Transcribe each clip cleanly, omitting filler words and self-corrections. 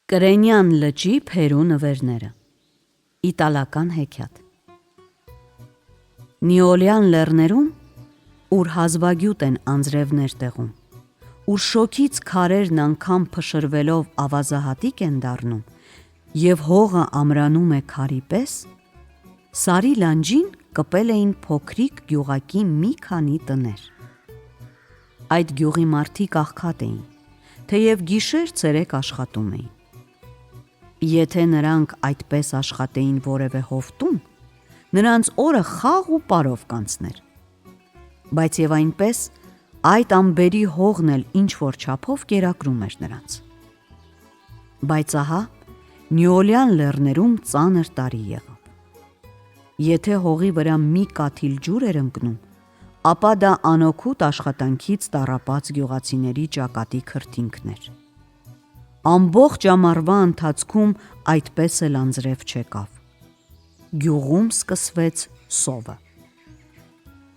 Կրենյան լճի Փերու նվերները։ Իտալական հեքիաթ։ Նիոլյան լեռներում, ուր հազվագյուտ են անձրևներ տեղում, ուր շոգից քարերն անգամ փշրվելով ավազահատիկ են դառնում և հողը ամրանում է քարի պես, Սարի լանջին կպել էին փոքրիկ գյուղակի մի քանի տներ։ Այդ գյուղի մարդիկ աղքատ էին, թեև գիշեր ցերեկ աշխատում էին։ Եթե նրանք այդպես աշխատեին որևէ հովտում, նրանց օրը խաղ ու պարով կանցներ։ Բայց և այնպես այդ ամբերի հողն էլ ինչ-որ չափով կերակրում էր նրանց։ Բայց ահա Նիոլյան լեռներում ծանր տարի եղավ։ Եթե հողի վրա մի կաթիլ ջուր էր ընկնում, ապա դա անօգուտ աշխատանքից տառապած գյուղացիների ճակատի քրթինքն էր։ Ամբողջ ամառվա ընթացքում այդպես էլ անձրև չեկավ։ Գյուղում սկսվեց սովը։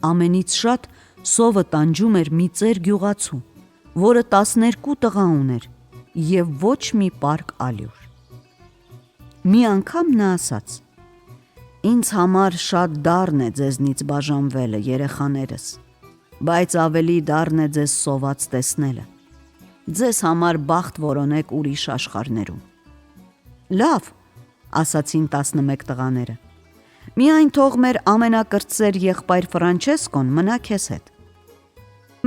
Ամենից շատ սովը տանջում էր մի ծեր գյուղացու, որը 12 տղա ուներ և ոչ մի պարկ ալյուր։ Մի անգամ նա ասաց. «Ինձ համար շատ դառն է ձեզնից բաժանվելը, երեխաներս, բայց ավելի դառն է ձեզ սոված տեսնելը։ Ձեզ համար բախտ որոնեք ուրիշ աշխարհներում»։ «Լավ», ասացին 11 տղաները, «միայն թող մեր ամենակրտսեր եղբայր Ֆրանչեսկոն մնա քեզ հետ։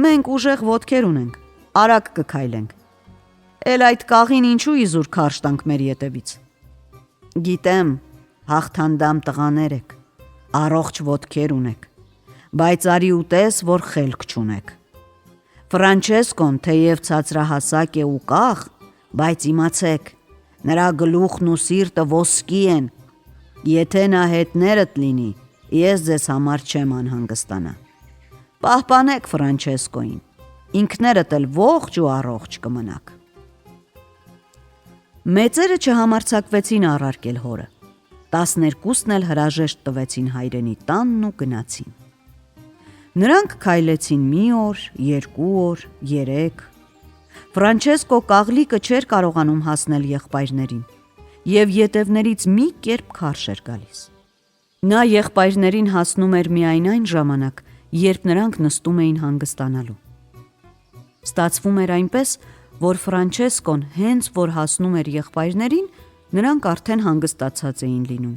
Մենք ուժեղ ոտքեր ունենք, արագ կքայլենք, էլ այդ կաղին ինչու իզուր քարշ տանք մեր ետևից։ Գիտեմ, հաղթանդամ տղաներ եք, առողջ ոտքեր ունեք, բայց արի ու տես, որ խելք չունեք։ Ֆրանչեսկոն թեև ցածրահասակ է ու կաղ, բայց իմացեք, նրա գլուխն ու սիրտը ոսկի են։ Եթե նա հետներդ լինի, ես ձեզ համար չեմ անհանգստանա։ Պահպանեք Ֆրանչեսկոին, ինքներդ էլ ողջ ու առողջ կմնաք»։ Մեծերը չհամարձակվեցին առարկել հորը, 12-ն էլ հրաժեշտ տվեցին հայրենի տանն ու գնացին։ Նրանք քայլեցին մի օր, 2 օր, 3։ Ֆրանչեսկո կաղլիկը չէր կարողանում հասնել եղբայրներին և ետևներից մի կերպ քարշ էր գալիս։ Նա եղբայրներին հասնում էր միայն այն ժամանակ, երբ նրանք նստում էին հանգստանալու։ Ստացվում էր այնպես, որ Ֆրանչեսկոն հենց որ հասնում էր եղբայրներին, նրանք արդեն հանգստացած էին լինում,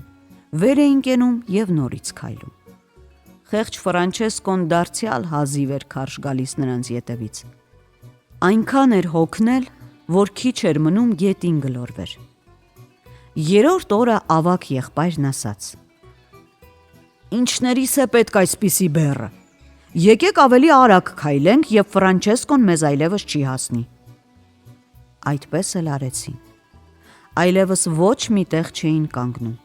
վեր էին կենում և նորից քայլում։ Խեղճ Ֆրանչեսկոն դարձյալ հազիվ էր քարշ գալիս նրանց ետևից։ Այնքան էր հոգնել, որ քիչ էր մնում գետին գլորվեր։ 3-րդ օրը ավագ եղբայրն ասաց. «Ինչներիս է պետք այսպիսի բեռը։ Եկեք ավելի արագ քայլենք և Ֆրանչեսկոն մեզ այլևս չի հասնի»։ Այդպես էլ արեցին։ Այլևս ոչ մի տեղ չէին կանգնում,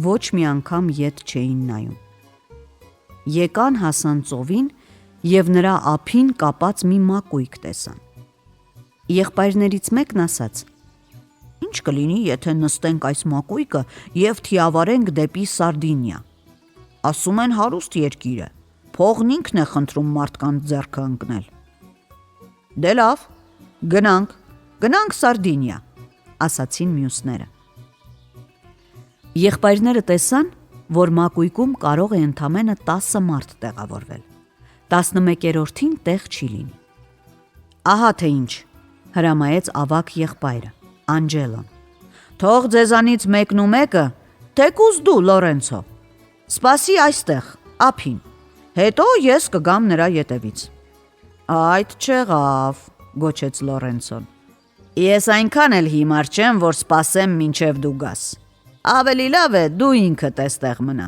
ոչ մի անգամ ետ չէին նայում։ Եկան հասան ծովին և նրա ափին կապած մի մակույկ տեսան։ Եղբայրներից մեկն ասաց. «Ինչ կլինի, եթե նստենք այս մակույկը և թիավարենք դեպի Սարդինիա։ Ասում են հարուստ երկիր է, փողն ինքն է խնդրում մարդկանց ձեռքը ընկնել»։ «Դե լավ, գնանք Սարդինիա», ասացին մյուսները։ Եղբայրները տեսան, որ մակույկում կարող է ընդամենը 10 մարդ տեղավորվել, 11-րդին տեղ չի լինի։ «Ահա թե ինչ», հրամայեց ավագ եղբայրը, Անջելոն, «թող ձեզանից մեկն ու մեկը, թեկուզ դու Լորենցո, սպասի այստեղ, ափին, հետո ես կգամ նրա ետևից»։ «Այդ չեղավ», գոչեց Լորենցոն, «ես այնքան էլ հիմար չեմ, որ սպասեմ մինչև դու գաս։ Ավելի լավ է դու ինքդ էստեղ մնա»։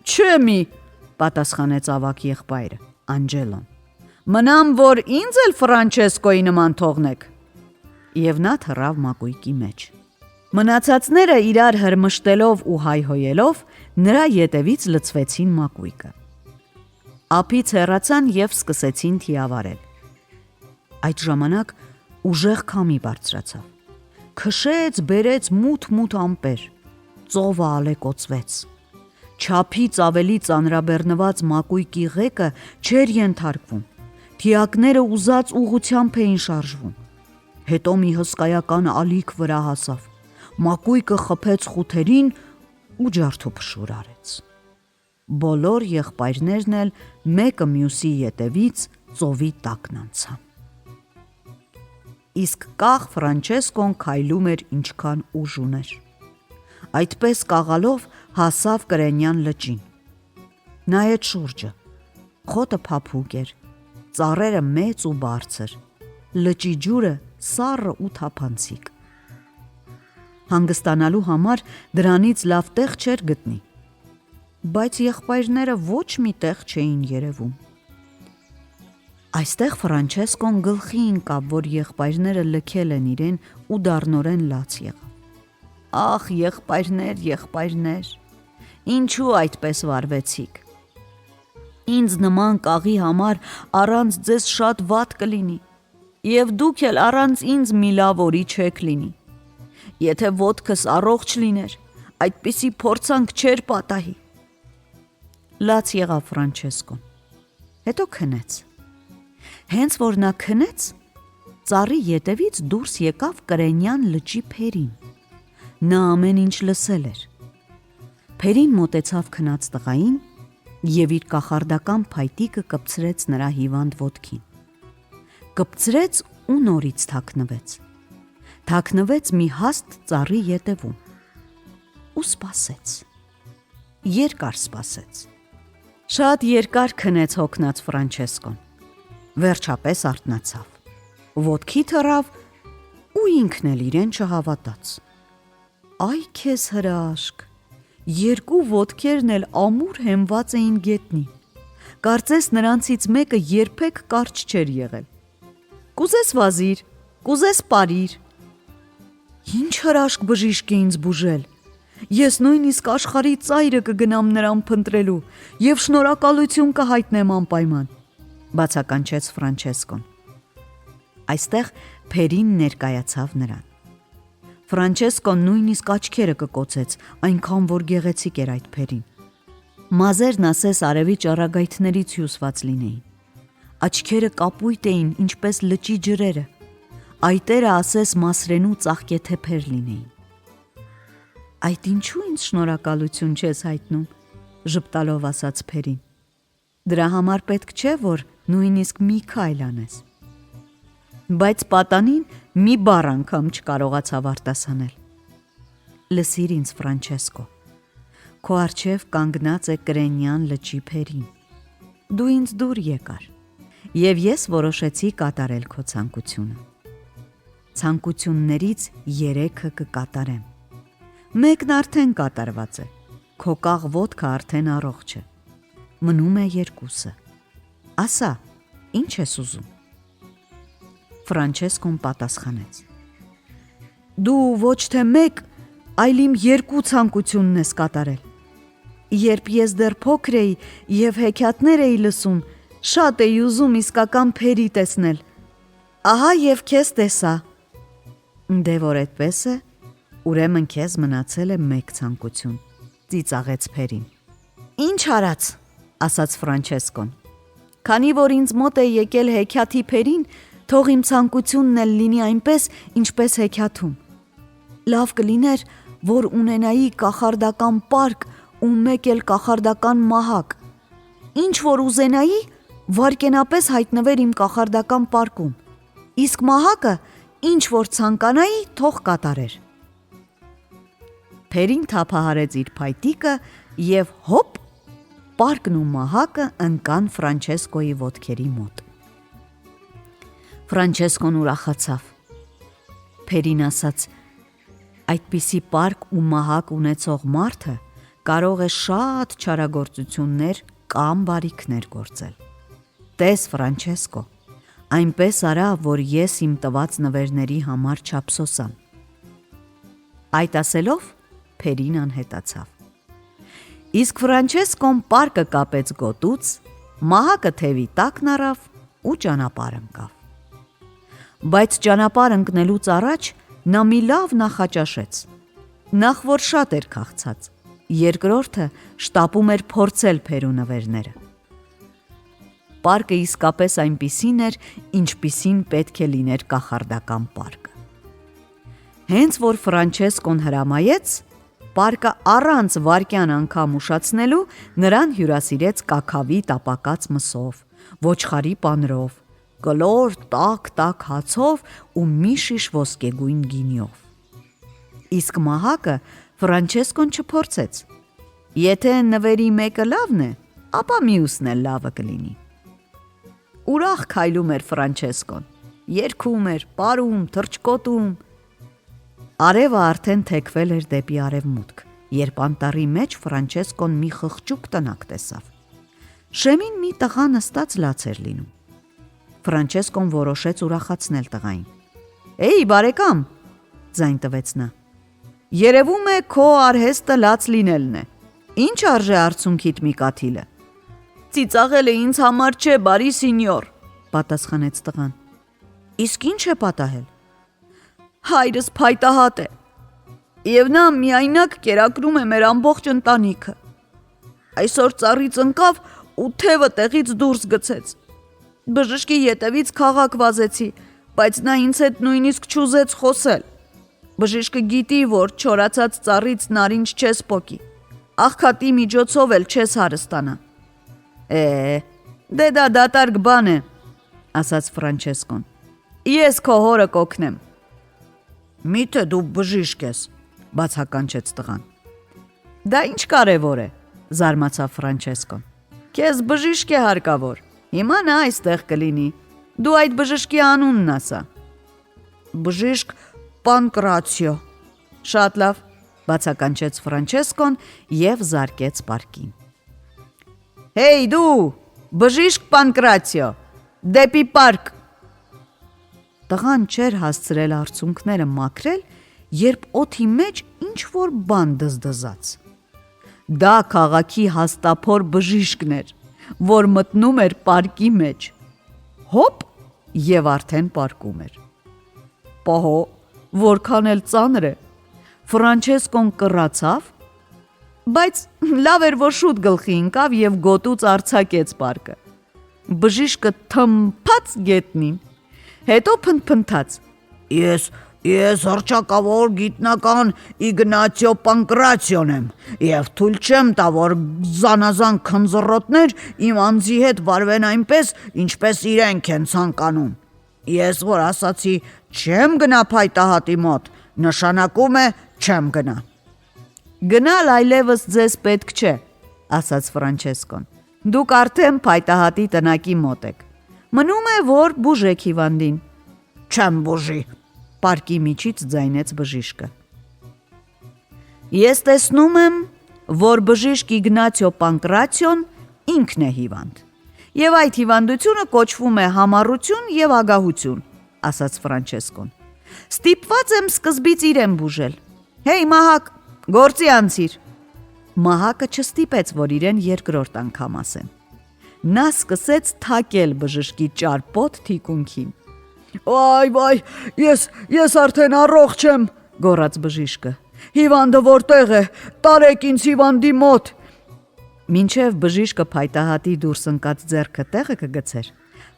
«Չէ մի», պատասխանեց ավագ եղբայրը, Անջելոն, «մնամ, որ ինձ էլ Ֆրանչեսկոյի նման թողնեք»։ Եվ նա թռավ մակույկի մեջ։ Մնացածները իրար հրմշտելով ու հայհոյելով նրա ետևից լցվեցին մակույկը։ Ափից հեռացան և սկսեցին թիավարել։ Այդ ժամանակ ուժեղ քամի բարձրացավ, քշեց բերեց մութ ամպեր, ծովը ալեկոծվեց։ Չափից ավելի ծանրաբեռնված մակույկի ղեկը չէր ենթարկվում, թիակները ուզած ուղղությամբ էին շարժվում։ հետո մի հսկայական ալիք վրա հասավ, մակույկը խփեց խութերին ու ջարդուփշուր արեց։ Բոլոր եղբայրներն էլ մեկը մյուսի ետևից ծովի տակն անցան։ Իսկ կաղ Ֆրանչեսկոն քայլում էր ինչքան ուժ ուներ։ Այդպես կաղալով հասավ Կրենյան լճին։ Նայեց շուրջը, խոտը փափուկ էր, ծառերը մեծ ու բարձր, լճի ջուրը սառը ու թափանցիկ։ Հանգստանալու համար դրանից լավ տեղ չէր գտնի, բայց եղբայրները ոչ մի տեղ չէին երևում։ Այստեղ Ֆրանչեսկոն գլխի ընկավ, որ եղբայրները լքել են իրեն ու դառնորեն լաց եղավ։ Ախ, եղբայրներ, ինչու այդպես վարվեցիք։ Ինձ նման կաղի համար առանց ձեզ շատ վատ կլինի, և դուք էլ առանց ինձ մի լավ օրի չեք լինի։ Եթե ոտքս առողջ լիներ, այդպիսի փորձանք չէր պատահի։ Լաց եղավ Ֆրանչեսկոն, հետո քնեց։ Հենց որ նա քնեց, ծառի ետևից դուրս եկավ Կրենյան լճի Փերին։ Նա ամեն ինչ լսել էր։ Փերին մոտեցավ քնած տղային և իր կախարդական փայտիկը կպցրեց նրա հիվանդ ոտքին։ Կպցրեց ու նորից թաքնվեց։ Թաքնվեց մի հաստ ծառի ետևում ու սպասեց։ Երկար սպասեց։ Շատ երկար քնեց հոգնած Ֆրանչեսկոն։ Վերջապես արթնացավ, ոտքի թռավ ու ինքն էլ իրեն չհավատաց։ Այ քեզ հրաշք, երկու ոտքերն էլ ամուր հենված էին գետնին, կարծես նրանցից մեկը երբեք կարճ չէր եղել։ Կուզես վազիր, կուզես պարիր։ Ինչ հրաշք բժիշկ է ինձ բուժել, ես նույնիսկ աշխարհի ծայրը կգնամ նրան փնտրելու և շնորհակալություն կհայտնեմ անպայման, բացականչեց Ֆրանչեսկոն։ Այստեղ Փերին ներկայացավ նրան։ Ֆրանչեսկոն նույնիսկ աչքերը կկոցեց, այնքան որ գեղեցիկ էր այդ Փերին։ Մազերն ասես արևի ճառագայթներից հյուսված լինեին։ Աչքերը կապույտ էին, ինչպես լճի ջրերը, այտերը ասես մասրենու ծաղկեթեփեր լինեին։ Այդ ինչու ինձ շնորհակալություն չես հայտնում, ժպտալով ասաց Փերին։ Դրա համար պետք չէ, որ նույնիսկ մի քայլ անես։ Բայց պատանին մի բառ անգամ չկարողացավ արտասանել։ Լսիր ինձ, Ֆրանչեսկո, քո առջև կանգնած է Կրենյան լճի Փերին։ Դու ինձ դուր եկար, և ես որոշեցի կատարել քո ցանկությունը։ Ցանկություններից 3-ը կկատարեմ։ Մեկն արդեն կատարված է, քո կաղ ոտքը արդեն առողջ է։ Մնում է 2-ը։ Ասա, ինչ ես ուզում։ Ֆրանչեսկոն պատասխանեց. Դու ոչ թե 1, այլ իմ 2 ցանկությունն ես կատարել։ Երբ ես դեռ փոքր էի և հեքիաթներ էի լսում, շատ էի ուզում իսկական Փերի տեսնել։ Ահա և քեզ տեսա։ Դե որ այդպես է, ուրեմն քեզ մնացել է 1 ցանկություն, ծիծաղեց Փերին։ Ինչ արած, ասաց Ֆրանչեսկոն։ Քանի որ ինձ մոտ է եկել հեքիաթի Փերին, թող իմ ցանկությունն էլ լինի այնպես, ինչպես հեքիաթում։ Լավ կլիներ, որ ունենայի կախարդական պարկ ու մեկ էլ կախարդական մահակ։ Ինչ որ ուզենայի, վայրկենապես հայտնվեր իմ կախարդական պարկում, իսկ մահակը ինչ որ ցանկանայի, թող կատարեր։ Փերին թափահարեց իր փայտիկը և հոպ, պարկն ու մահակը ընկան Ֆրանչեսկոյի ոտքերի մոտ։ Ֆրանչեսկոն ուրախացավ։ Փերին ասաց. այդպիսի պարկ ու մահակ ունեցող մարդը կարող է շատ չարագործություններ կամ բարիքներ գործել։ Տես, Ֆրանչեսկո, այնպես արա, որ ես իմ տված նվերների համար չափսոսամ։ Այդ ասելով Փերին անհետացավ։ Իսկ Ֆրանչեսկոն պարկը կապեց գոտուց, մահակը թևի տակն առավ ու ճանապարհ ընկավ։ Բայց ճանապարհ ընկնելուց առաջ նա մի լավ նախաճաշեց։ Նախ որ շատ էր քաղցած, երկրորդը շտապում էր փորձել Փերու նվերները։ Պարկը իսկապես այնպիսին էր, ինչպիսին պետք է լիներ կախարդական պարկը։ Հենց որ Ֆրանչեսկոն հրամայեց, պարկը առանց վայրկյան անգամ ուշացնելու նրան հյուրասիրեց կաքավի տապակած մսով, ոչխարի պանրով, կլոր տաք հացով ու մի շիշ ոսկեգույն գինիով։ Իսկ մահակը Ֆրանչեսկոն չփորձեց. եթե նվերի մեկը լավն է, ապա մյուսն էլ լավը կլինի։ Ուրախ քայլում էր Ֆրանչեսկոն, երգում էր, պարում, թռչկոտում։ Արևը արդեն թեքվել էր դեպի արևմուտք, երբ անտառի մեջ Ֆրանչեսկոն մի խղճուկ տնակ տեսավ։ Շեմին մի տղա նստած լաց էր լինում։ Ֆրանչեսկոն որոշեց ուրախացնել տղային։ «Էй, բարեկամ», ձայն տվեց նա, «երևում է քո արհեստը լաց լինելն է։ Ինչ արժե արցունքիդ մի կաթիլը»։ «Ծիծաղելը ինձ համար չէ, բարի սինյոր», պատասխանեց տղան։ «Իսկ ինչ է պատահել»։ «Հայրս փայտահատ է, և նա միայնակ կերակրում է մեր ամբողջ ընտանիքը։ Այսօր ծառից ընկավ ու թևը տեղից դուրս գցեց։ Բժշկի ետևից քաղաք վազեցի, բայց նա ինձ հետ նույնիսկ չուզեց խոսել։ Բժիշկը գիտի, որ չորացած ծառից նարինջ չես պոկի, աղքատի միջոցով էլ չես հարստանա»։ Դե դա դատարկ բան է, ասաց Ֆրանչեսկոն։ Ես քո հորը կօգնեմ։ Միթե դու բժիշկ ես, բացականչեց տղան։ Դա ինչ կարևոր է, զարմացավ Ֆրանչեսկոն։ Քեզ բժիշկ է հարկավոր, հիմա նա այստեղ կլինի, դու այդ բժշկի անունն ասա։ Բժիշկ Պանկրատիո։ Շատ լավ, բացականչեց Ֆրանչեսկոն և զարկեց պարկին։ Հեյ դու, բժիշկ Պանկրատիո, դեպի պարկ։ Տղան չէր հասցրել արցունքները մաքրել, երբ օդի մեջ ինչ-որ բան դզդզաց։ Դա քաղաքի հաստափոր բժիշկն էր, որ մտնում էր պարկի մեջ։ Հոպ, և արդեն պարկում էր։ Պահո, որքան էլ ծանր է, Ֆրանչեսկոն կռացավ, բայց լավ էր, որ շուտ գլխի ընկավ և գոտուց արձակեց պարկը։ Բժիշկը թմփաց գետնին, հետո փնթփնթաց. Ես հռչակավոր գիտնական Իգնատիո Պանկրատիոն եմ և թույլ չեմ տա, որ զանազան քնձռոտներ իմ անձի հետ վարվեն այնպես, ինչպես իրենք են ցանկանում։ Ես որ ասացի չեմ գնա փայտահատի մոտ, նշանակում է չեմ գնա։ Գնալ այլևս ձեզ պետք չէ, ասաց Ֆրանչեսկոն։ Դուք արդեն փայտահատի տնակի մոտ եք։ Մնում է, որ բուժեք հիվանդին։ Չեմ բուժի, պարկի միջից ձայնեց բժիշկը։ Ես տեսնում եմ, որ բժիշկ Իգնատիո Պանկրատիոն ինքն է հիվանդ, և այդ հիվանդությունը կոչվում է համառություն և ագահություն, ասաց Ֆրանչեսկոն։ Ստիպված եմ սկզբից իրեն բուժել։ Հեյ մահակ, գործի անցիր։ Մահակը չստիպեց, որ իրեն երկրորդ անգամ ասեն։ Նա սկսեց թակել բժշկի ճարպոտ թիկունքին։ Վայ, ես արդեն առողջ եմ, գոռաց բժիշկը։ Հիվանդը որտեղ է, տարեք ինձ հիվանդի մոտ։ Մինչև բժիշկը փայտահատի դուրս ընկած ձեռքը տեղը կգցեր,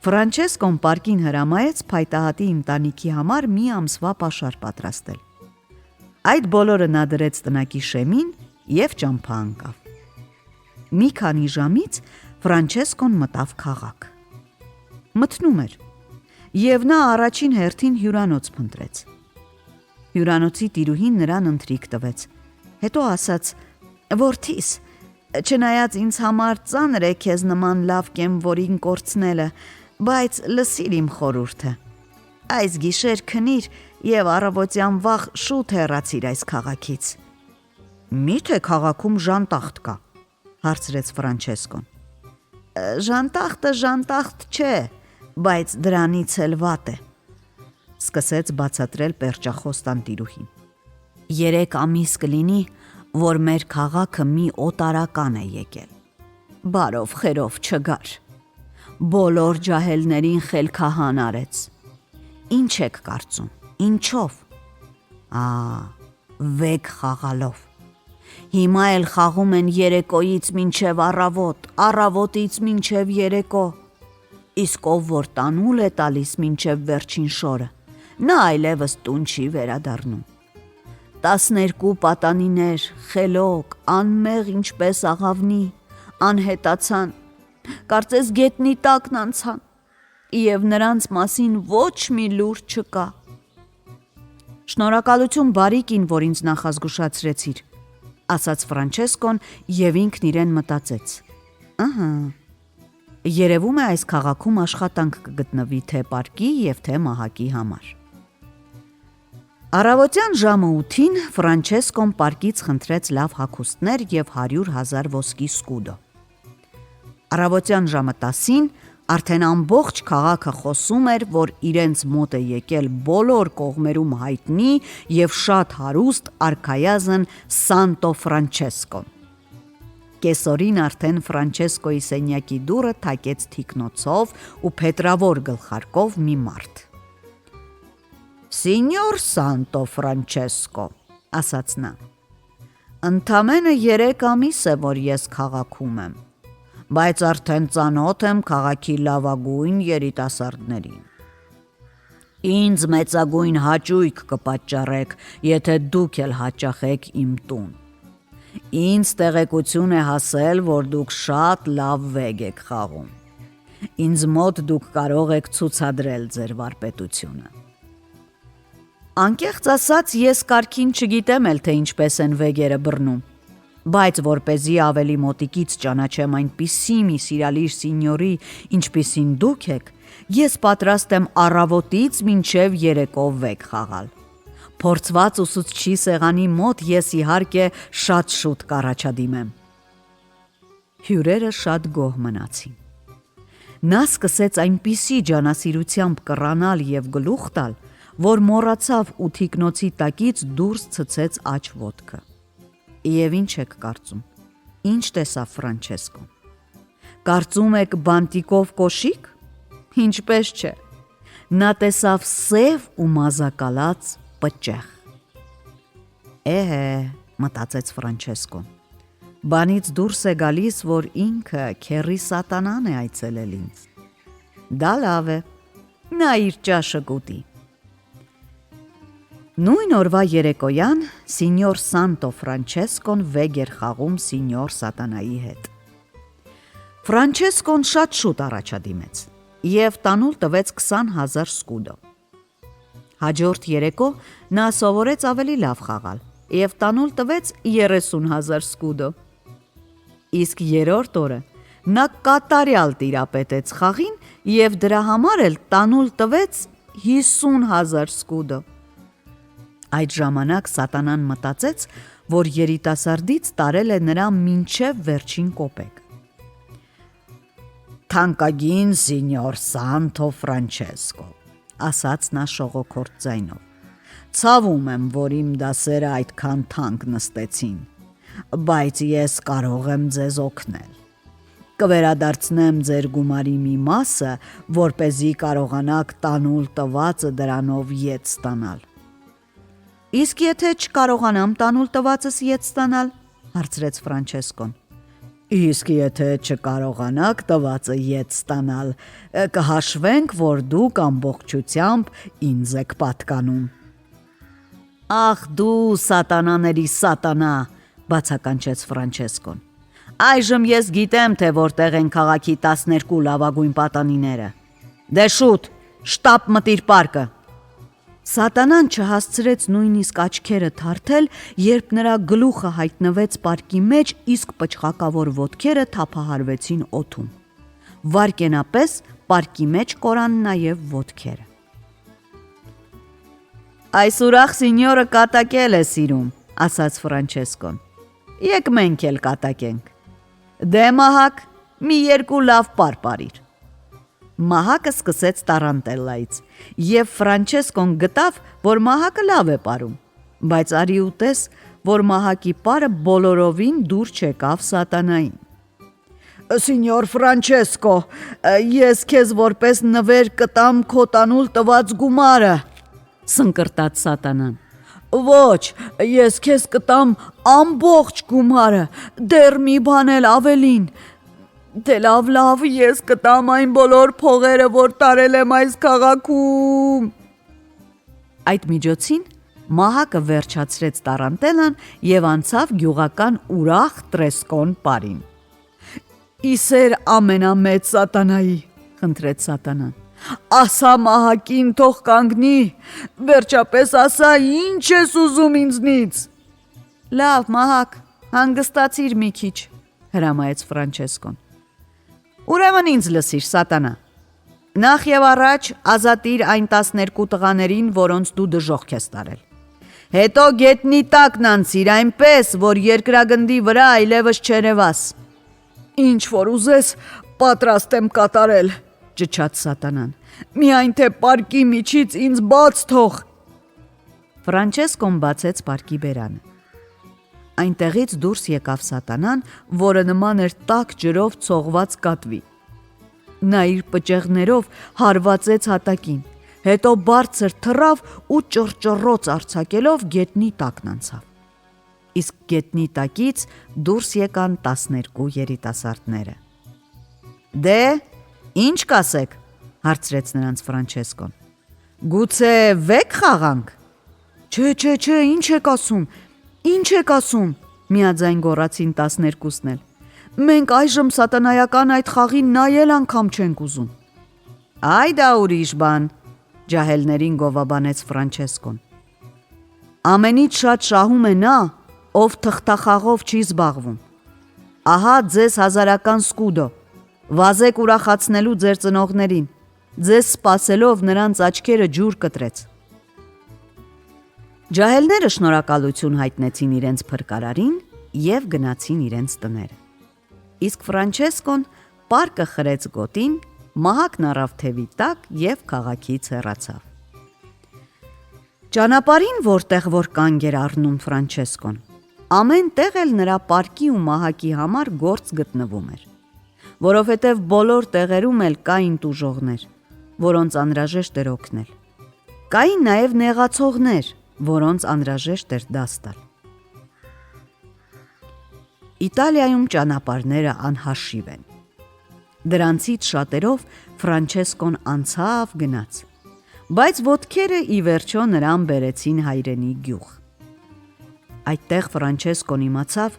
Ֆրանչեսկոն պարկին հրամայեց փայտահատի ընտանիքի համար մի ամսվա պաշար պատրաստել։ Այդ բոլորը նա դրեց տնակի շեմին և ճամփա ընկավ։ Մի քանի ժամից Ֆրանչեսկոն մտավ քաղաք։ Մթնում էր, և նա առաջին հերթին հյուրանոց փնտրեց։ Հյուրանոցի տիրուհին նրան ընթրիք տվեց, հետո ասաց. Որդիս, չնայած ինձ համար ծանր է քեզ նման լավ կեմվորին կորցնելը, բայց լսիր իմ խորհուրդը։ Այս գիշեր քնիր և առավոտյան վաղ շուտ հեռացիր այս քաղաքից։ Միթե քաղաքում ժանտախտ կա, հարցրեց Ֆրանչեսկոն։ Ժանտախտը չէ, բայց դրանից էլ վատ է, սկսեց բացատրել պերճախոս տանտիրուհին։ 3 ամիս կլինի, որ մեր քաղաքը մի օտարական է եկել։ Բարով խերով չգար։ Բոլոր ջահելներին խելքահան արեց։ Ինչ եք կարծում, ինչով։ Վեգ խաղալով։ Հիմա էլ խաղում են երեկոյից մինչև առավոտ, առավոտից մինչև երեկո։ Իսկ ով որ տանուլ է տալիս մինչև վերջին շորը, նա այլևս տուն չի վերադառնում։ 12 պատանիներ, խելոք, անմեղ ինչպես աղավնի, անհետացան, կարծես գետնի տակն անցան, և նրանց մասին ոչ մի լուր չկա։ Շնորհակալություն բարիկին, որ ինձ նախազգուշացրեցիր, ասաց Ֆրանչեսկոն և ինքն իրեն մտածեց. ըհը, երևում է այս քաղաքում աշխատանք կգտնվի թե պարկի և թե մահակի համար։ Առավոտյան ժամը 8-ին Ֆրանչեսկոն պարկից խնդրեց լավ հագուստներ և 100,000 ոսկի սկուդո։ Առավոտյան ժամը 10-ին արդեն ամբողջ քաղաքը խոսում էր, որ իրենց մոտ է եկել բոլոր կողմերում հայտնի և շատ հարուստ արքայազն Սանտո Ֆրանչեսկոն։ Կեսօրին արդեն Ֆրանչեսկոյի սենյակի դուռը թակեց թիկնոցով ու փետրավոր գլխարկով մի մարդ։ «Սինյոր Սանտո Ֆրանչեսկո», ասաց նա, «ընդամենը 3 ամիս է, որ ես քաղաքում եմ, բայց արդեն ծանոթ եմ քաղաքի լավագույն երիտասարդներին։ Ինձ մեծագույն հաճույք կպատճառեք, եթե դուք էլ հաճախեք իմ տուն։ Ինձ տեղեկություն է հասել, որ դուք շատ լավ վեգ եք խաղում։ Ինձ մոտ դուք կարող եք ցուցադրել ձեր վարպետությունը»։ Անկեղծ ասած, ես կարգին չգիտեմ էլ, թե ինչպես են վեգերը բռնում, բայց որպեսզի ավելի մոտիկից ճանաչեմ այնպիսի մի սիրալիր սինյորի, ինչպիսին դուք եք, ես պատրաստ եմ առավոտից մինչև երեկո վեգ խաղալ։ Փորձված ուսուցչի սեղանի մոտ ես իհարկե շատ շուտ կառաջադիմեմ։ Հյուրերը շատ գոհ մնացին։ Նա սկսեց այնպիսի ջանասիրությամբ կռանալ և գլուխ տալ, որ մոռացավ ու թիկնոցի տակից դուրս ցցեց աջ ոտքը։ Եվ ինչ եք կարծում, ինչ տեսավ Ֆրանչեսկոն։ Կարծում եք բանտիկով կոշիկ։ Ինչպես չէ, նա տեսավ սև ու մազակալած պճեղ։ Մտածեց Ֆրանչեսկոն, բանից դուրս է գալիս, որ ինքը քեռի սատանան է այցելել ինձ։ Դա լավ է, նա իր ճաշը կուտի։ Նույն օրվա երեկոյան սինյոր Սանտո Ֆրանչեսկոն վեգ էր խաղում սինյոր Սատանայի հետ։ Ֆրանչեսկոն շատ շուտ առաջադիմեց և տանուլ տվեց 20,000 սկուդո։ Հաջորդ երեկո նա սովորեց ավելի լավ խաղալ և տանուլ տվեց 30,000 սկուդո։ Իսկ երրորդ օրը նա կատարյալ տիրապետեց խաղին և դրա համար էլ տանուլ տվեց 50,000 սկուդո։ Այդ ժամանակ Սատանան մտածեց, որ երիտասարդից տարել է նրա մինչև վերջին կոպեկ։ «Թանկագին սինյոր Սանտո Ֆրանչեսկո», ասաց նա շողոքորթ ձայնով, «ցավում եմ, որ իմ դասերը այդքան թանկ նստեցին, բայց ես կարող եմ ձեզ օգնել։ Կվերադարձնեմ ձեր գումարի մի մասը, որպեսզի կարողանաք տանուլ տվածը դրանով ետ ստանալ»։ Իսկ եթե չկարողանամ տանուլ տվածս ետ ստանալ, հարցրեց Ֆրանչեսկոն։ Իսկ եթե չկարողանաք տվածը ետ ստանալ, կհաշվենք, որ դուք ամբողջությամբ ինձ եք պատկանում։ Ախ դու սատանաների սատանա, բացականչեց Ֆրանչեսկոն։ Այժմ ես գիտեմ, թե որտեղ են քաղաքի 12 լավագույն պատանիները։ Դե շուտ, շտապ մտիր պարկը։ Սատանան չհասցրեց նույնիսկ աչքերը թարթել, երբ նրա գլուխը հայտնվեց պարկի մեջ, իսկ պչխակավոր ոտքերը թափահարվեցին օդում։ Վայրկենապես պարկի մեջ կորան նաև ոտքերը։ Այս ուրախ սինյորը կատակել է սիրում, ասաց Ֆրանչեսկոն։ Եկ մենք էլ կատակենք։ Դե մահակ, մի 2 լավ պարիր։ Մահակը սկսեց տառանտելլայից, և Ֆրանչեսկոն գտավ, որ մահակը լավ է պարում, բայց արի ու տես, որ մահակի պարը բոլորովին դուր չեկավ Սատանային։ Սինյոր Ֆրանչեսկո, ես քեզ որպես նվեր կտամ քո տանուլ տված գումարը, սնկրտաց Սատանան։ Ոչ, ես քեզ կտամ ամբողջ գումարը, դեռ մի բան էլ ավելին։ Դե լավ, ես կտամ այն բոլոր փողերը, որ տարել եմ այս քաղաքում։ Այդ միջոցին Մահակը վերջացրեց տառանտելան եւ անցավ գյուղական ուրախ տրեսկոն պարին։ Իսեր ամենամեծ սատանայի, խնդրեց սատանան։ Ասա Մահակին թող կանգնի, վերջապես ասա ինչ ես ուզում ինձնից։ Լավ, Մահակ, հանգստացիր մի քիչ, հրամայեց Ֆրանչեսկոն։ Ուրեմն ինձ լսիր, սատանա։ Նախ եւ առաջ ազատիր այն 12 տղաներին, որոնց դու դժոխք ես տարել։ Հետո գետնի տակն անցիր այնպես, որ երկրագնդի վրա այլևս չերևաս։ Ինչ որ ուզես, պատրաստ եմ կատարել, ճչաց սատանան։ Միայն թե պարկի միջից ինձ բաց թող։ Ֆրանչեսկոն բացեց պարկի բերանը։ Այնտեղից դուրս եկավ սատանան, որը նման էր տաք ջրով ցողված կատվի։ Նա իր պճեղներով հարվածեց հատակին, հետո բարձր թռավ ու ճռճռոց արձակելով գետնի տակն անցավ։ Իսկ գետնի տակից դուրս եկան 12 երիտասարդները։ Դե, ինչ կասեք, հարցրեց նրանց Ֆրանչեսկոն։ Գուցե վեք խաղանք։ Չէ, ինչ եք ասում, միաձայն գոռացին 12-ն էլ։ Մենք այժմ սատանայական այդ խաղին նայել անգամ չենք ուզում։ Այ դա ուրիշ բան, ջահելներին գովաբանեց Ֆրանչեսկոն։ Ամենից շատ շահում է նա, ով թղթախաղով չի զբաղվում։ Ահա ձեզ 1000-ական սկուդո, վազեք ուրախացնելու ձեր ծնողներին, ձեզ սպասելով նրանց աչքերը ջուր կտրեց։ Ջահելները շնորհակալություն հայտնեցին իրենց փրկարարին եւ գնացին իրենց տները։ Իսկ Ֆրանչեսկոն պարկը խրեց գոտին, Մահակն առավ թևի տակ եւ քաղաքից հեռացավ։ Ճանապարհին, որտեղ որ կանգ էր առնում Ֆրանչեսկոն, ամեն տեղ էլ նրա պարկի ու Մահակի համար գործ գտնվում էր, որովհետեւ բոլոր տեղերում էլ կային տուժողներ, որոնց անհրաժեշտ էր օգնել։ Կային նաեւ նեղացողներ, որոնց անհրաժեշտ էր դաս տալ։ Իտալիայում ճանապարհները անհաշիվ են։ Դրանցից շատերով Ֆրանչեսկոն անցավ գնաց, բայց ոտքերը ի վերջո նրան բերեցին հայրենի գյուղ։ Այդտեղ Ֆրանչեսկոն իմացավ,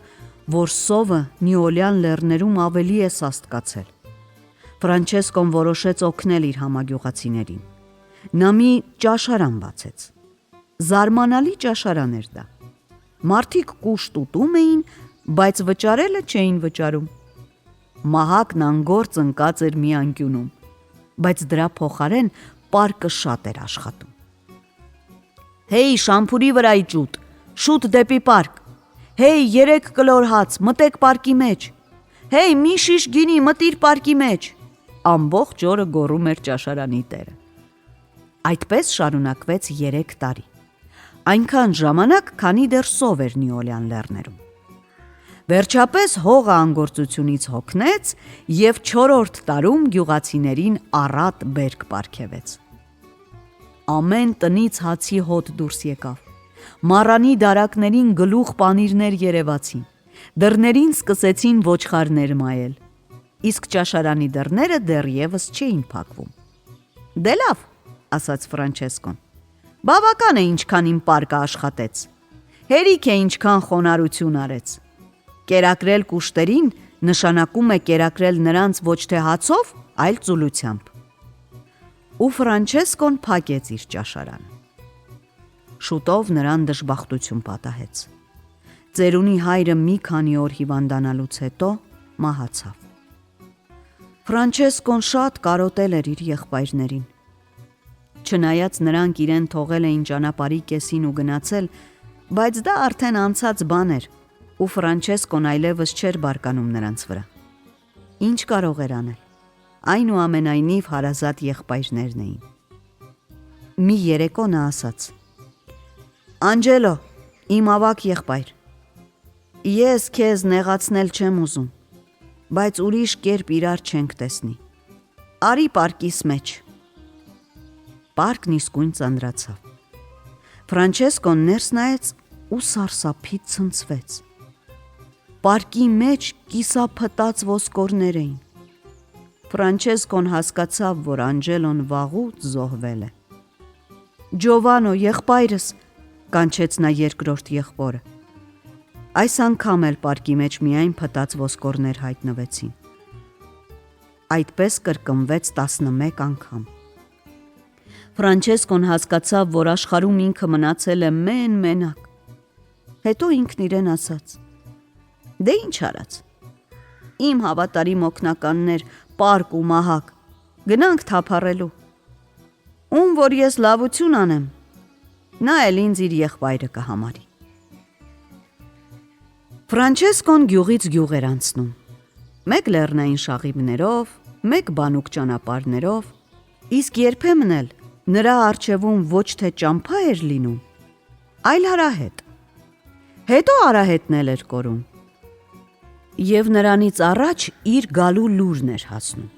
որ սովը Նիոլյան լեռներում ավելի է սաստկացել։ Ֆրանչեսկոն որոշեց օգնել իր համագյուղացիներին։ Նա մի ճաշարան բացեց։ Զարմանալի ճաշարան էր դա։ Մարդիկ կուշտ ուտում էին, բայց վճարելը չէին վճարում։ Մահակն անգործ ընկած էր մի անկյունում, բայց դրա փոխարեն պարկը շատ էր աշխատում։ Հեյ, շամփուրի վրայի ճուտ, շուտ դեպի պարկ։ Հեյ, 3 կլոր հաց, մտեք պարկի մեջ։ Հեյ, մի շիշ գինի, մտիր պարկի մեջ։ Ամբողջ օրը գոռում էր ճաշարանի տերը։ Այդպես շարունակվեց 3 տարի։ Այնքան ժամանակ, քանի դեռ սով էր Նիոլյան լեռներում։ Վերջապես հողը անգործությունից հոգնեց եւ 4-րդ տարում գյուղացիներին առատ բերք պարգևեց։ Ամեն տնից հացի հոտ դուրս եկավ։ Մառանի դարակներին գլուխ պանիրներ երևացին։ Դռներին սկսեցին ոչխարներ մայել։ Իսկ ճաշարանի դռները դեռևս չէին փակվում։ Դե լավ, ասաց Ֆրանչեսկոն։ Բավական է ինչքան իմ պարկը աշխատեց։ Հերիք է ինչքան խոնարհություն արեց։ Կերակրել կուշտերին նշանակում է կերակրել նրանց ոչ թե հացով, այլ ծուլությամբ։ Ու Ֆրանչեսկոն փակեց իր ճաշարանը։ Շուտով նրան դժբախտություն պատահեց։ Ծերունի հայրը մի քանի օր հիվանդանալուց հետո մահացավ։ Ֆրանչեսկոն շատ կարոտել էր իր եղբայրներին։ Չնայած նրանք իրեն թողել էին ճանապարհի կեսին ու գնացել, բայց դա արդեն անցած բան էր, ու Ֆրանչեսկոն այլևս չէր բարկանում նրանց վրա։ Ինչ կարող էր անել։ Այնուամենայնիվ հարազատ եղբայրներն էին։ Մի երեկո նա ասաց. Անջելո, իմ ավագ եղբայր, ես քեզ նեղացնել չեմ ուզում, բայց ուրիշ կերպ իրար չենք տեսնի։ Արի պարկիս մեջ։ Պարկն իսկույն ծանրացավ։ Ֆրանչեսկոն ներս նայեց ու սարսափից ցնցվեց։ Պարկի մեջ կիսափտած ոսկորներ էին։ Ֆրանչեսկոն հասկացավ, որ Անջելոն վաղուց զոհվել է։ «Ջովանո, եղբայրս», կանչեց նա երկրորդ եղբորը։ Այս անգամ էլ պարկի մեջ միայն փտած ոսկորներ հայտնվեցին։ Այդպես կրկնվեց 11 անգամ։ Ֆրանչեսկոն հասկացավ, որ աշխարհում ինքը մնացել է մենակ։ Հետո ինքն իրեն ասաց. «Դե ինչ արած։ Իմ հավատարիմ օգնականներ, պարկ ու մահակ, գնանք թափառելու։ Ում որ ես լավություն անեմ, նա էլ ինձ իր եղբայրը կհամարի»։ Ֆրանչեսկոն գյուղից գյուղ էր անցնում, մեկ լեռնային շաղիվներով, մեկ բանուկ ճանապարհներով, իսկ երբեմն էլ նրա առջևում ոչ թե ճամփա էր լինում, այլ արահետ։ Հետո արահետն էլ էր կորում, և նրանից առաջ իր գալու լուրն էր հասնում։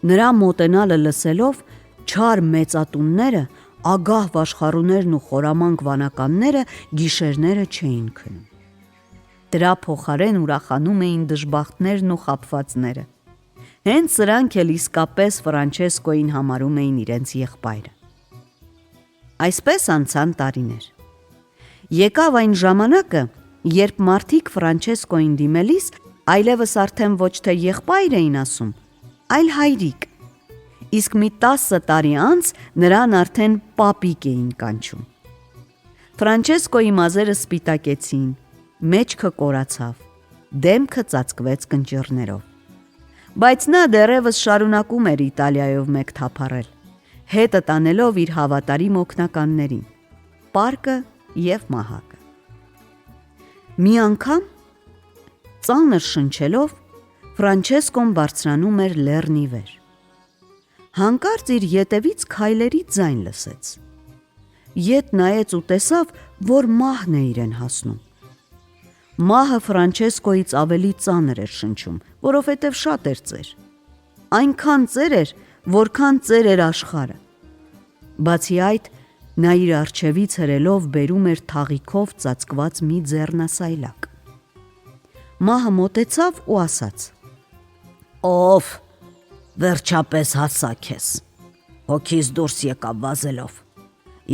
Նրա մոտենալը լսելով, չար մեծատունները, ագահ վաշխառուներն ու խորամանկ վանականները գիշերները չէին քնում։ Դրա փոխարեն ուրախանում էին դժբախտներն ու խաբվածները։ Հենց սրանք էլ իսկապես Ֆրանչեսկոին համարում էին իրենց եղբայրը։ Այսպես անցան տարիներ։ Եկավ այն ժամանակը, երբ մարդիկ Ֆրանչեսկոին դիմելիս այլևս արդեն ոչ թե եղբայր էին ասում, այլ հայրիկ, իսկ մի 10 տարի անց նրան արդեն պապիկ էին կանչում։ Ֆրանչեսկոյի մազերը սպիտակեցին, մեջքը կորացավ, դեմքը ծածկվեց կնճիռներով։ Բայց նա դեռևս շարունակում էր Իտալիայով մեկ թափառել, հետը տանելով իր հավատարիմ օգնականներին, պարկը և մահակը։ Մի անգամ, ծանր շնչելով, Ֆրանչեսկոն բարձրանում էր լեռնի վեր։ Հանկարծ իր ետևից քայլերի ձայն լսեց։ Ետ նայեց ու տեսավ, որ մահն է իրեն հասնում։ Մահը Ֆրանչեսկոյից ավելի ծանր էր շնչում, որովհետև շատ էր ծեր։ Այնքան ծեր էր, որքան ծեր էր աշխարհը։ Բացի այդ, նա իր առջևից հրելով բերում էր թաղիքով ծածկված մի ձեռնասայլակ։ Մահը մոտեցավ ու ասաց. «Ով, վերջապես հասա քեզ, հոգիս դուրս եկավ վազելով։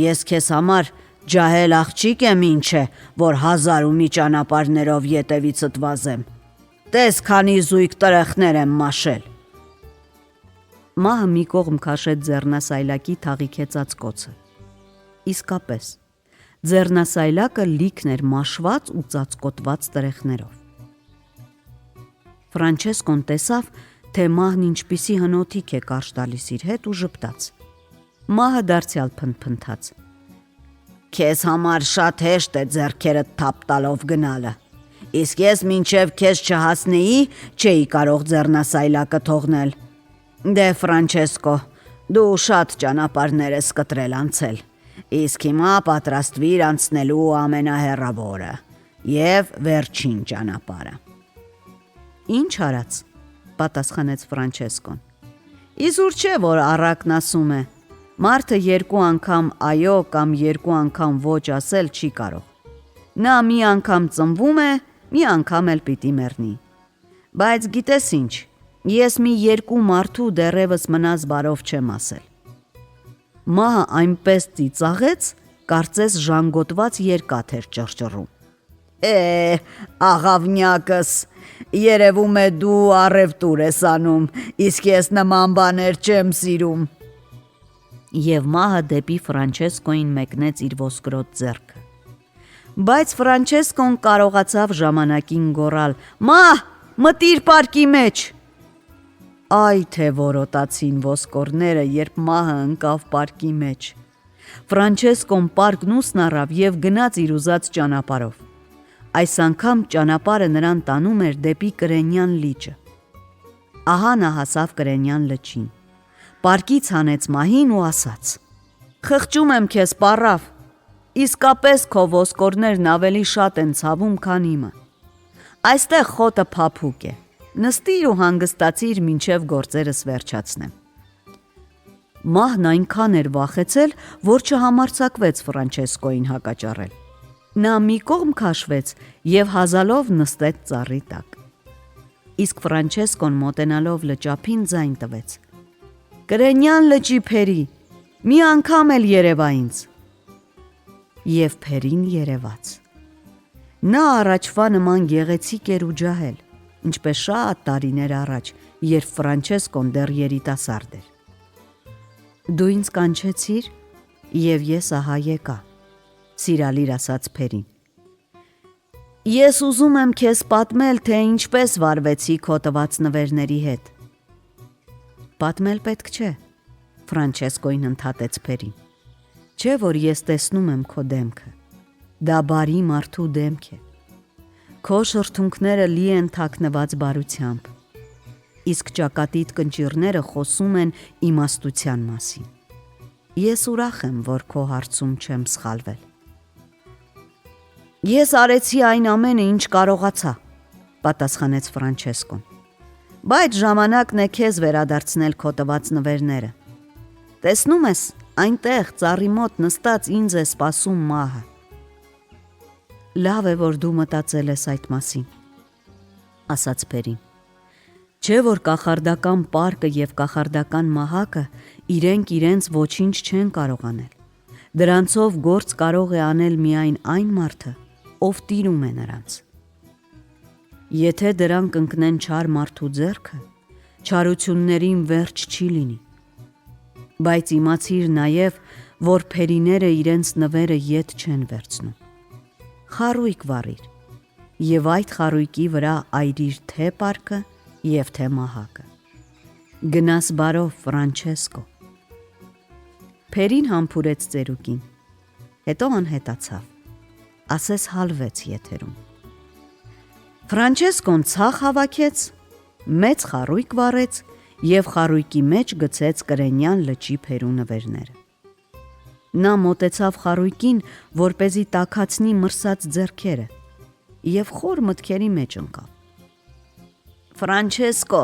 Ես քեզ համար ջահել աղջիկ եմ ինչ է, որ 1000 ու մի ճանապարհներով ետևիցդ վազեմ։ Տես քանի զույգ տրեխներ եմ մաշել»։ Մահը մի կողմ քաշեց ձեռնասայլակի թաղիքեցած կոցը։ Իսկապես, ձեռնասայլակը լիքն էր մաշված ու ծածկոտված տրեխներով։ Ֆրանչեսկոն տեսավ, թե մահն ինչպիսի հնոթիկ է կարճ տալիս իր հետ ու ժպտաց։ Մահը դարձյալ փնթփնթաց. «Քեզ համար շատ հեշտ է ձեռքերդ թափ տալով գնալը, իսկ ես մինչև քեզ չհասնեի, չէի կարող ձեռնասայլակը թողնել։ Դե Ֆրանչեսկո, դու շատ ճանապարհներ ես կտրել անցել, իսկ հիմա պատրաստվիր անցնելու ամենահեռավորը և վերջին ճանապարհը»։ «Ինչ արած», պատասխանեց Ֆրանչեսկոն։ «Իզուր չէ, որ առակն ասում է, մարդը 2 անգամ այո կամ 2 անգամ ոչ ասել չի կարող։ Նա մի անգամ ծնվում է, մի անգամ էլ պիտի մեռնի։ Բայց գիտես ինչ, ես մի 2 մարդու դեռևս մնաց բարով չեմ ասել»։ Մահը այնպես ծիծաղեց, կարծես ժանգոտված երկաթ էր ճռճռում։ Աղավնյակս, երևում է դու առևտուր ես անում, իսկ ես նման բաներ չեմ սիրում։ Եվ մահը դեպի Ֆրանչեսկոին մեկնեց իր ոսկրոտ ձեռքը։ Բայց Ֆրանչեսկոն կարողացավ ժամանակին գոռալ. «Մահ, մտիր պարկի մեջ»։ Այ թե որոտացին ոսկորները, երբ մահը ընկավ պարկի մեջ։ Ֆրանչեսկոն պարկն ուսն առավ և գնաց իր ուզած ճանապարհով։ Այս անգամ ճանապարհը նրան տանում էր դեպի Կրենյան լիճը։ Ահա նա հասավ Կրենյան լճին, պարկից հանեց մահին ու ասաց. «Խղճում եմ քեզ, պառավ, իսկապես քո ոսկորներն ավելի շատ են ցավում, քան իմը։ Այստեղ խոտը փափուկ է, նստիր ու հանգստացիր, մինչև գործերս վերջացնեմ»։ Մահն այնքան էր վախեցել, որ չհամարձակվեց Ֆրանչեսկոին հակաճառել։ Նա մի կողմ քաշվեց և հազալով նստեց ծառի տակ։ Իսկ Ֆրանչեսկոն մոտենալով լճափին ձայն տվեց. «Կրենյան լճի Փերի, մի անգամ էլ երևա ինձ»։ Եվ Փերին երևաց։ Նա առաջվա նման գեղեցիկ էր ու ջահել, ինչպես շատ տարիներ առաջ, երբ Ֆրանչեսկոն դեռ երիտասարդ էր։ «Դու ինձ կանչեցիր, և ես ահա եկա», սիրալիր ասաց Փերին։ «Ես ուզում եմ քեզ պատմել, թե ինչպես վարվեցի քո տված նվերների հետ»։ «Պատմել պետք չէ», Ֆրանչեսկոին ընդհատեց Փերին։ «Չէ՞ որ ես տեսնում եմ քո դեմքը, դա բարի մարդու դեմք է։ Քո շրթունքները լի են թաքնված բարությամբ, իսկ ճակատիդ կնճիռները խոսում են իմաստության մասին։ Ես ուրախ եմ, որ քո հարցում չեմ սխալվել»։ «Ես արեցի այն ամենը, ինչ կարողացա», պատասխանեց Ֆրանչեսկոն, «բայց ժամանակն է քեզ վերադարձնել քո տված նվերները։ Տեսնում ես, այնտեղ ծառի մոտ նստած ինձ է սպասում մահը»։ «Լավ է, որ դու մտածել ես այդ մասին», ասաց Փերին։ «Չէ՞ որ կախարդական պարկը և կախարդական մահակը իրենք իրենց ոչինչ չեն կարող անել։ Դրանցով գործ կարող է անել միայն այն մարդը, ով տիրում է նրանց։ Եթե դրանք ընկնեն չար մարդու ձեռքը, չարություններին վերջ չի լինի։ Բայց իմացիր նաև, որ Փերիները իրենց նվերը ետ չեն վերցնում։ Խարույկ վառիր և այդ խարույկի վրա այրիր թե պարկը և թե մահակը։ Գնաս բարով, Ֆրանչեսկո»։ Փերին համբուրեց ծերուկին, հետո անհետացավ, ասես հալվեց եթերում։ Ֆրանչեսկոն ցախ հավաքեց, մեծ խարույկ վառեց և խարույկի մեջ գցեց կրենյան լճի Փերու նվերները։ Նա մոտեցավ խարույկին, որպեսզի տաքացնի մրսած ձեռքերը, և խոր մտքերի մեջ ընկավ։ «Ֆրանչեսկո,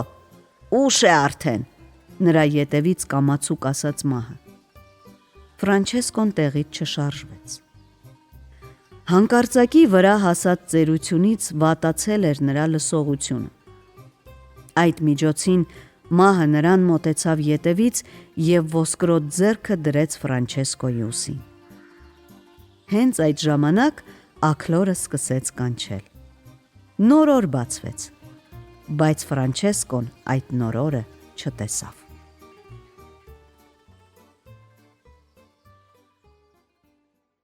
ուշ է արդեն», նրա ետևից կամացուկ ասաց մահը։ Ֆրանչեսկոն տեղից չշարժվեց։ Հանկարծակի վրա հասած ծերությունից վատացել էր նրա լսողությունը։ Այդ միջոցին մահը նրան մոտեցավ ետևից և ոսկրոտ ձեռքը դրեց Ֆրանչեսկոյի ուսին։ Հենց այդ ժամանակ աքլորը սկսեց կանչել։ Նոր օր բացվեց, բայց Ֆրանչեսկոն այդ նոր օրը չտեսավ։